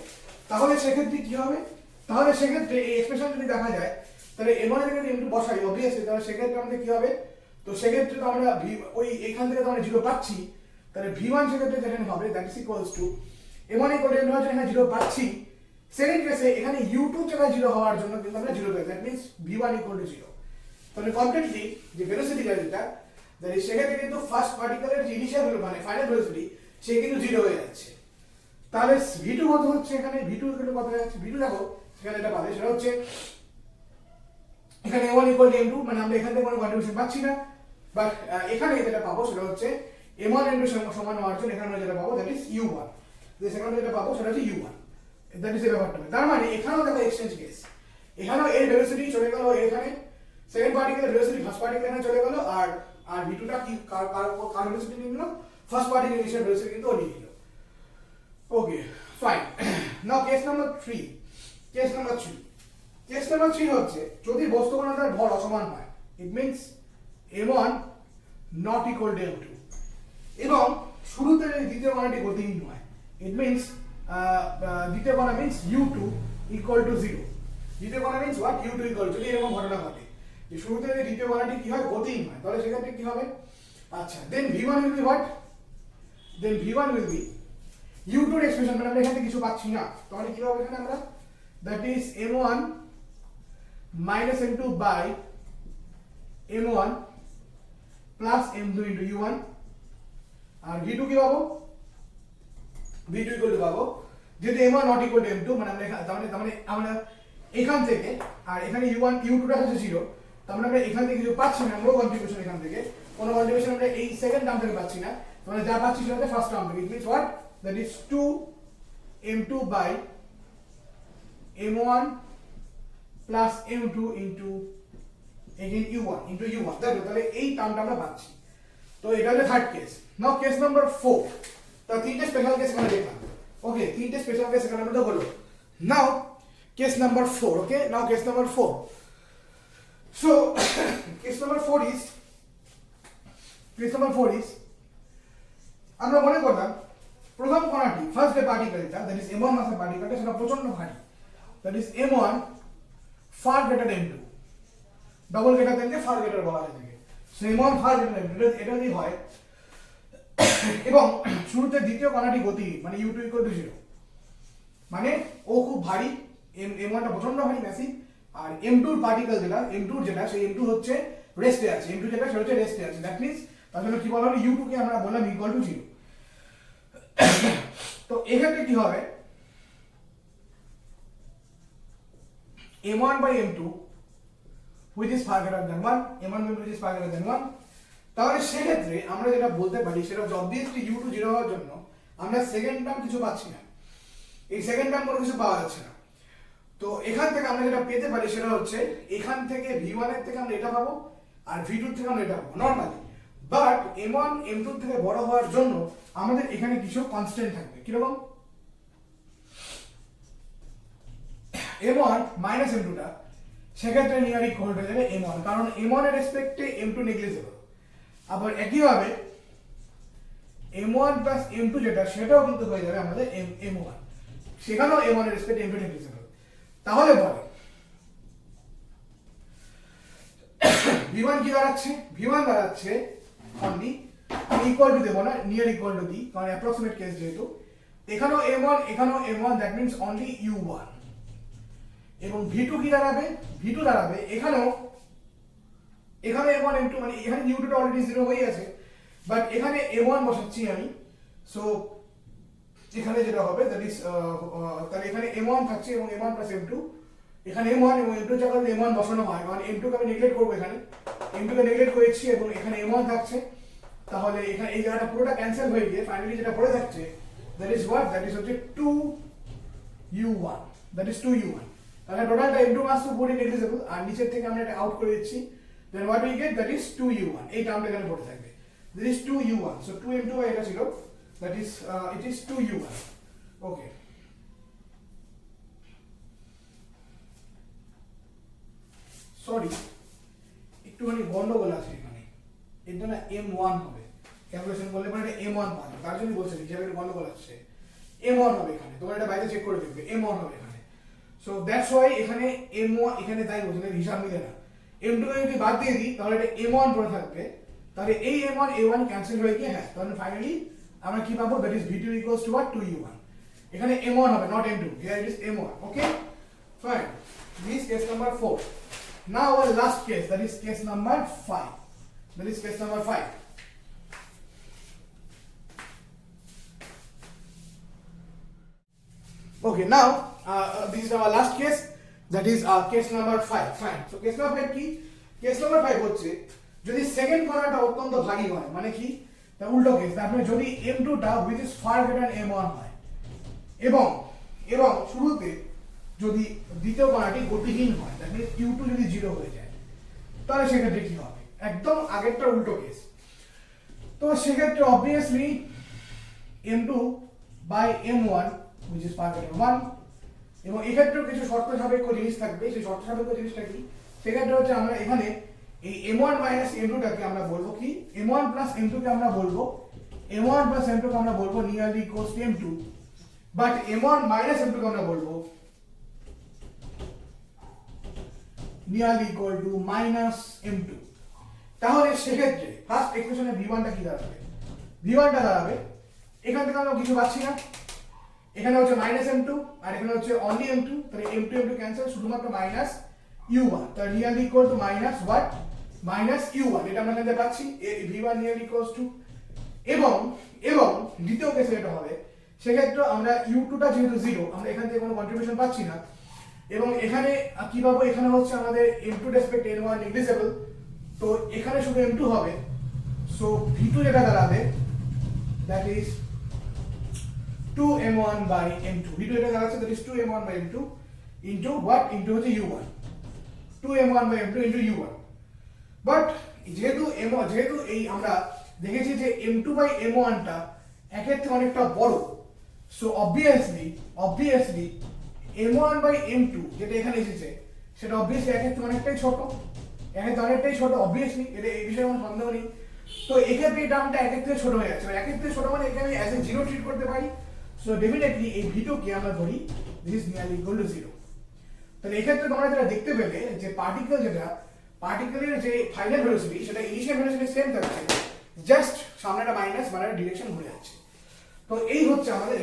তাহলে সেক্ষেত্রে কি হবে, তাহলে সেক্ষেত্রে এই এক্সপ্রেশন যদি দেখা যায় তাহলে m1 এর যদি m2 বসাই obviously, তাহলে সেক্ষেত্রে আমাদের কি হবে, তো সেক্ষেত্রে তো আমরা ওই এখান থেকে তো আমরা 0 পাচ্ছি, তাহলে v1 সেক্ষেত্রে যেখানে হবে that is equals to m1 equal to m2 এখানে 0 পাচ্ছি, সেকেন্ড কেসে এখানে u2 জায়গায় 0 হওয়ার জন্য কিন্তু আমরা 0 পাই, that means v1 equal to 0। তাহলে কমপ্লিটলি যে ভেলোসিটি যেটা, দ্যাট ইজ সেক্ষেত্রে কিন্তু ফার্স্ট পার্টিকেলের যে ইনিশিয়াল মানে ফাইনাল ভেলোসিটি সে কিন্তু 0 হয়ে যাচ্ছে। তাহলে v2 কত হচ্ছে, এখানে v2 কত হয়ে যাচ্ছে, v2 দেখো সেখানে এটা পাবে, সেটা হচ্ছে এখানে m1 equal to m2, মানে আমরা এখান থেকে কোনো কন্ট্রিবিউশন পাচ্ছি না, বাট এখানে যেটা পাবো সেটা হচ্ছে m1 m2 সমান হওয়ার জন্য এখানে আমরা যেটা পাবো দ্যাট ইজ u1, যে সেখানে যেটা পাবো সেটা হচ্ছে u1, দ্যাট ইজ এই ব্যাপারটা। তার মানে এখানেও দেখো এক্সচেঞ্জ কেস, এখানেও এর ভেলোসিটি চলে গেল এখানে, সেকেন্ড পার্টিকেলের ভেলোসিটি ফার্স্ট পার্টিকেল এখানে চলে গেল, আর v2টা কি কার ভেলোসিটি নিয়ে নিল, ফার্স্ট পার্টি ইনিশিয়াল ভেলোসিটি কিন্তু ও নিয়ে নিল। Okay fine. Now case number 3। Case number 3 হচ্ছে যদি বস্তু কণাটার ভর অসমান হয়, it means m1 not equal to m2, এবং শুরুতে দ্বিতীয় কণাটি গতিহীন হয়, ইট মিন্স দ্বিতীয় কণা মিন্স u2 ইকুয়াল টু 0। দ্বিতীয় কণা মিন্স হোয়াট, u2 ইকুয়াল, যদি এরকম ঘটনা ঘটে যে শুরুতে যদি দ্বিতীয় কণাটি কি হয়, গতিহীন হয়, তাহলে সেক্ষেত্রে কি হবে? আচ্ছা, then v1 will be what, then v1 will be u2 এর এক্সপ্রেশন, মানে আমরা এখানে কিছু পাচ্ছি না, তাহলে কি হবে এখানে আমরা, that is m1 minus m2 by m1 plus m2 into u1, আর v2 কি পাবো, v2 ইকুয়াল টু পাবো, যেহেতু m1 not equal to m2, মানে আমরা তার মানে আমরা এখান থেকে, আর এখানে u1 u2 টা হচ্ছে 0, তার মানে আমরা এখান থেকে কিছু পাচ্ছি না, কোনো কন্ট্রিবিউশন এখান থেকে কোনো কন্ট্রিবিউশন আমরা এই সেকেন্ড টার্ম থেকে পাচ্ছি না, তাহলে যা পাচ্ছি সেটা হচ্ছে ফার্স্ট টার্ম থেকে, it means what, that is 2 m2 by m1 plus m2 into again u1 into u1, দেখো তাহলে এই টার্মটা আমরা পাচ্ছি। তো এটা হলো থার্ড কেস। নাও কেস নাম্বার 4। তো তিনটে স্পেশাল কেস এখানে দেখলাম। ওকে, তিনটে স্পেশাল কেস এখানে আমরা হলো। Now case number 4। Okay, now case number 4। So case number 4 is আমরা মনে করলাম প্রথম কণাটি, ফার্স্ট যে পার্টিকেলটা, দ্যাট ইজ m1 মাসের পার্টিকেলটা, সেটা প্রচন্ড ভারী, that is m1 far greater than m2, double greater than কে ফার গ্রেটার বলা হয় থাকে। So m1 far greater than m2, এটা যদি হয় এবং শুরুতে দ্বিতীয় কণাটি গতি মানে u2 equal to 0, মানে ও খুব ভারী, m1 টা প্রচন্ড ভারী ম্যাসিভ, আর m2 এর পার্টিকেল যেটা সেই m2 হচ্ছে রেস্টে আছে, m2 যেটা সেটা হচ্ছে রেস্টে আছে, দ্যাট মিন্স তার জন্য কি বলা হলো, u2 কে আমরা বললাম ইকুয়াল টু 0। তো এক্ষেত্রে কি হবে, m1 by m2 which is far greater than 1, m1 by m2 which is far greater than 1, তাহলে সেক্ষেত্রে আমরা যেটা বলতে পারি সেটা অবভিয়াসলি u2 0 হওয়ার জন্য আমরা সেকেন্ড টার্ম কিছু পাচ্ছি না, এই সেকেন্ড টার্ম কোনো কিছু পাওয়া যাচ্ছে না। তো এখান থেকে আমরা যেটা পেতে পারি সেটা হচ্ছে এখান থেকে v1 এর থেকে আমরা এটা পাবো, আর v2 এর থেকে আমরা এটা পাবো নরমালি, বাট m1 m2 থেকে বড় হওয়ার জন্য আমাদের এখানে কিছু কনস্ট্যান্ট থাকবে। কিরকম, m1 মাইনাস m2 টা সেক্ষেত্রে নিয়ার ইকুয়াল হয়ে যাবে m1, কারণ m1 এর রেসপেক্টে m2 নেগলিজেবল। আবার একইভাবে m1 প্লাস m2 যেটা, সেটাও কিন্তু হয়ে যাবে আমাদের m1, সেখানেও m1 এর রেসপেক্টে m2 নেগলিজেবল। তাহলে বলে v1 কি দাঁড়াচ্ছে, v1 দাঁড়াচ্ছে অনলি ইকুয়াল টু দেবো না, নিয়ার ইকুয়াল টু দিই, কারণ অ্যাপ্রক্সিমেট কেস যেহেতু, এখানেও m1 এখানেও m1, that means only u1। এবং v2 কি দাঁড়াবে, v2 দাঁড়াবে এখানে m1 m2, মানে এখানে u2 টা অলরেডি 0 হয়ে আছে, বাট এখানে m1 বসাচ্ছি আমি, সো এখানে যেটা হবে দ্যাট ইজ তাহলে এখানে m1 থাকছে এবং m1 প্লাস m2, এখানে m1 এবং m2 জায়গায় m1 বসানো হয়, কারণ m2 কে আমি নেগলেক্ট করব, এখানে m2 কে নেগলেক্ট করেছি এবং এখানে m1 থাকছে, তাহলে এখানে এই জায়গাটা পুরোটা ক্যান্সেল হয়ে গিয়ে ফাইনালি যেটা পড়ে থাকছে that is what, that is হচ্ছে 2u1, দ্যাট ইজ 2u1। তাহলে টোটালটা m2 মাস তো পুরো নেগলিজেবল, আর নিচের থেকে আমরা এটা আউট করে দিচ্ছি, then what we get, that is 2u1, এই টার্মটা এখানে পড়ে থাকবে, that is 2u1। So 2m2 এটা ছিল, that is it is 2u1। Okay, sorry একটুখানি গন্ডগোল আছে এখানে, এটা না m1 হবে, ক্যালকুলেশন করলে মানে এটা m1 পাবে, তার জন্য বলছি হিসাবে একটু গন্ডগোল আসছে, m1 হবে এখানে, তোমরা এটা বাইরে চেক করে দেখবে, m1 হবে এখানে। সো দ্যাটস ওয়াই এখানে m1 এখানে তাই বলছি না, হিসাব মিলে না, m2 কে যদি বাদ দিয়ে দিই তাহলে এটা m1 পড়ে থাকবে, তাহলে এই m1 a1 ক্যান্সেল হয়ে গিয়ে, হ্যাঁ, তাহলে ফাইনালি আমরা কি পাবো, that is v2 equals to what, 2u1। এখানে m1 হবে, not m2, here it is m1। Okay fine, this case number 4। Now our last case, that is case number 5, that is case number 5। Okay, now this is our last case, that is case number 5। Fine, so case number 5 কি, case number 5 হচ্ছে যদি সেকেন্ড কণাটা অত্যন্ত ভারী হয়, মানে কি, তার উল্টো কেস, তারপরে যদি m2 টা which is far greater than m1 হয়, এবং শুরুতে যদি দ্বিতীয় কণাটি গতিহীন হয়, দ্যাট মিন্স u2 যদি 0 হয়ে যায়, তাহলে সেক্ষেত্রে কি হবে, একদম আগেরটা উল্টো কেস। তো সেক্ষেত্রে obviously m2 by m1 which is part 1 এবং এক্ষেত্রেও কিছু শর্ত সাপেক্ষ জিনিস থাকবে। সেই শর্ত সাপেক্ষ জিনিসটা কি, সেক্ষেত্রে হচ্ছে আমরা এখানে এই m1 মাইনাস m2 টাকে আমরা বলবো কি, m1 প্লাস m2 কে আমরা বলবো m1 প্লাস m2 কে আমরা বলবো nearly equals to m2, but m1 minus m2 কে আমরা বলবো nearly equal to minus m2। তাহলে সেক্ষেত্রে ফার্স্ট ইকুয়েশনে v1 টা কি দাঁড়াবে, v1 টা দাঁড়াবে এখান থেকে আমরা কিছু পাচ্ছি না, এখানে হচ্ছে মাইনাস m2 আর এখানে হচ্ছে অনলি m2, তাহলে m2 m2 ক্যান্সেল, শুধুমাত্র মাইনাস u1, তাহলে nearly equal to minus what, minus u1, এটা আমরা এখানে পাচ্ছি v1 নিয়ারলি ইকুয়ালস টু। এবং এবং দ্বিতীয় কেসে এটা হবে, সেক্ষেত্রে আমরা u2 টা যেহেতু 0, আমরা এখান থেকে কোনো কন্ট্রিবিউশন পাচ্ছি না, এবং এখানে কি পাবো, এখানে হচ্ছে আমাদের m2 রেসপেক্ট n1 নেগলিজেবল, তো এখানে শুধু m2 হবে। সো v2 যেটা দাঁড়াবে that is 2m1 by m2, v2 এটা দাঁড়াচ্ছে that is 2m1 by m2 into what, into হচ্ছে u1, 2m1 by m2 into u1। But যেহেতু এই আমরা দেখেছি যে m2 by m1 টা একের থেকে অনেকটা বড়, so obviously m1 by m2 যেটা এখানে এসেছে সেটা অবভিয়াসলি একের থেকে অনেকটাই ছোট, অবভিয়াসলি এটা এই বিষয়ে কোনো সন্দেহ নেই। তো এক্ষেত্রে এই টার্মটা একের থেকে ছোট হয়ে যাচ্ছে, একের থেকে ছোট মানে এখানে অ্যাজ এ জিরো ট্রিট করতে পারি। সো ডেফিনেটলি এই v2 কে আমরা ধরি this is nearly equal to 0। তাহলে এক্ষেত্রে তোমরা যেটা দেখতে পেলে যে পার্টিকেলের যে ফাইনাল ভেলোসিটি সেটা ইনিশিয়াল ভেলোসিটি সেম থাকছে, জাস্ট সামনে একটা মাইনাস মানে ডিরেকশন ঘুরে যাচ্ছে। তো এই হচ্ছে আমাদের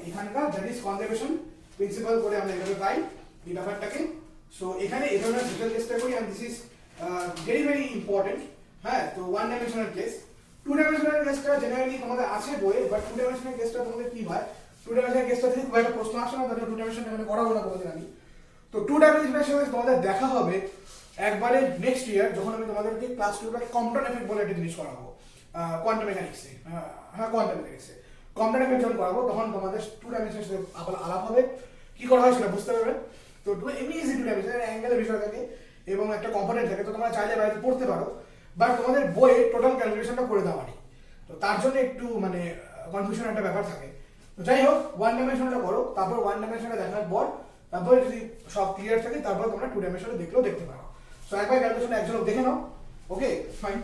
এখানকার দ্যাট ইজ কনজারভেশন প্রিন্সিপাল করে আমরা এভাবে পাই এই ব্যাপারটাকে। সো এখানে এই ধরনের ডিটেইল চেষ্টা করি, and this is very very important. হ্যাঁ, তো one dimensional case, two dimensional কেসটা জেনারেলি তোমাদের আছে বইয়ে, বাট টু ডাইমেনশনাল কেসটা তোমাদের কি হয়, টু ডাইমেনশনাল কেসটা থেকে খুব একটা প্রশ্ন আসে না, তাহলে টু ডাইমেনশনাল এখানে করাবো না তোমাদের আমি। তো টু ডাইমেনশনাল সাথে তোমাদের দেখা হবে একবারে নেক্সট ইয়ার, যখন আমি তোমাদেরকে ক্লাস 2 কম্পটন এফেক্ট বলে একটা জিনিস করাবো কোয়ান্টাম মেকানিক্সে। কোয়ান্টাম মেকানিক্সে কম্পটন এফেক্ট যখন করাবো তখন তোমাদের টু ডাইমেনশনের সাথে আলাপ হবে, কি করা হয় সেটা বুঝতে পারবে। তো এমনি ইজি টু ডাইমেনশন অ্যাঙ্গেলের বিষয় থাকে এবং একটা কম্পোনেন্ট থাকে, তো তোমরা চাইলে বাড়িতে পড়তে পারো, বাট তোমাদের বইয়ে টোটাল ক্যালকুলেশনটা করে দেওয়া নেই, তো তার জন্য একটু মানে কনফিউশন একটা ব্যাপার থাকে। তো যাই হোক, ওয়ান ডাইমেনশনটা করো, তারপর ওয়ান ডাইমেনশনটা দেখার পর তারপরে যদি সব ক্লিয়ার থাকে তারপর তোমরা টু ডাইমেনশনে দেখলেও দেখতে পারো। সো একবার ক্যালকুলেশনটা একজন দেখে নাও, ওকে ফাইন।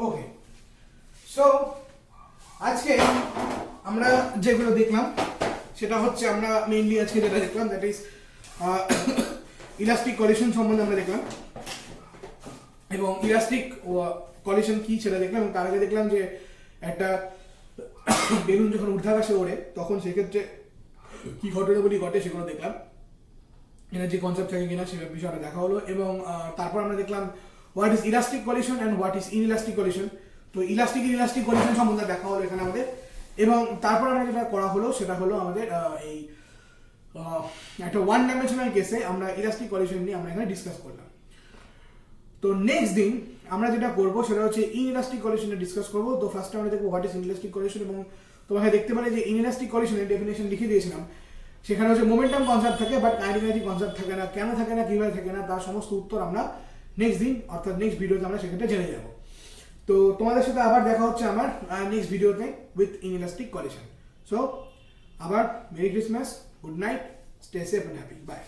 ওকে, সো আজকে আমরা যেগুলো দেখলাম সেটা হচ্ছে আমরা মেইনলি আজকে যেটা দেখলাম দ্যাট ইজ ইলাস্টিক কলিশন সম্বন্ধে আমরা দেখলাম, এবং ইলাস্টিক কলিশন কি সেটা দেখলাম, এবং তার আগে দেখলাম যে একটা বেলুন যখন ঊর্ধ্বাকাশে ওড়ে তখন সেক্ষেত্রে কি ঘটনাগুলি ঘটে সেগুলো দেখলাম, এনার্জি কনসেপ্ট থাকে কিনা সে বিষয়টা দেখা হলো, এবং তারপর আমরা দেখলাম what is elastic collision and what is inelastic collision. তো ইলাস্টিক কলিশন সম্বন্ধে দেখা হলো এখানে আমাদের, এবং তারপর আমরা যেটা করা হলো সেটা হলো আমাদের এই একটা ওয়ান ডাইমেনশনাল কেসে আমরা ইলাস্টিক কলিশন নিয়ে আমরা এখানে ডিসকাস করলাম। তো নেক্সট দিন আমরা যেটা করবো সেটা হচ্ছে ইনইলাস্টিক কলিশনে ডিসকাস করবো। তো ফার্স্টে আমরা দেখবো হোয়াট ইজ ইনইলাস্টিক কলিশন, এবং তোমাকে দেখতে পারে যে ইনইলাস্টিক কলিশনের ডেফিনেশন লিখে দিয়েছিলাম, সেখানে হচ্ছে মোমেন্টাম কনসেপ্ট থাকে বাট কাইনেটিক কনসেপ্ট থাকে না, কেন থাকে না, কিভাবে থাকে না, তার সমস্ত উত্তর আমরা নেক্সট দিন অর্থাৎ নেক্সট ভিডিওতে আমরা সেক্ষেত্রে জেনে যাবো। তো তোমাদের সাথে আবার দেখা হচ্ছে আমার নেক্সট ভিডিওতে উইথ ইনইলাস্টিক কলিশন। সো আবার merry Christmas, good night, stay safe and happy, by.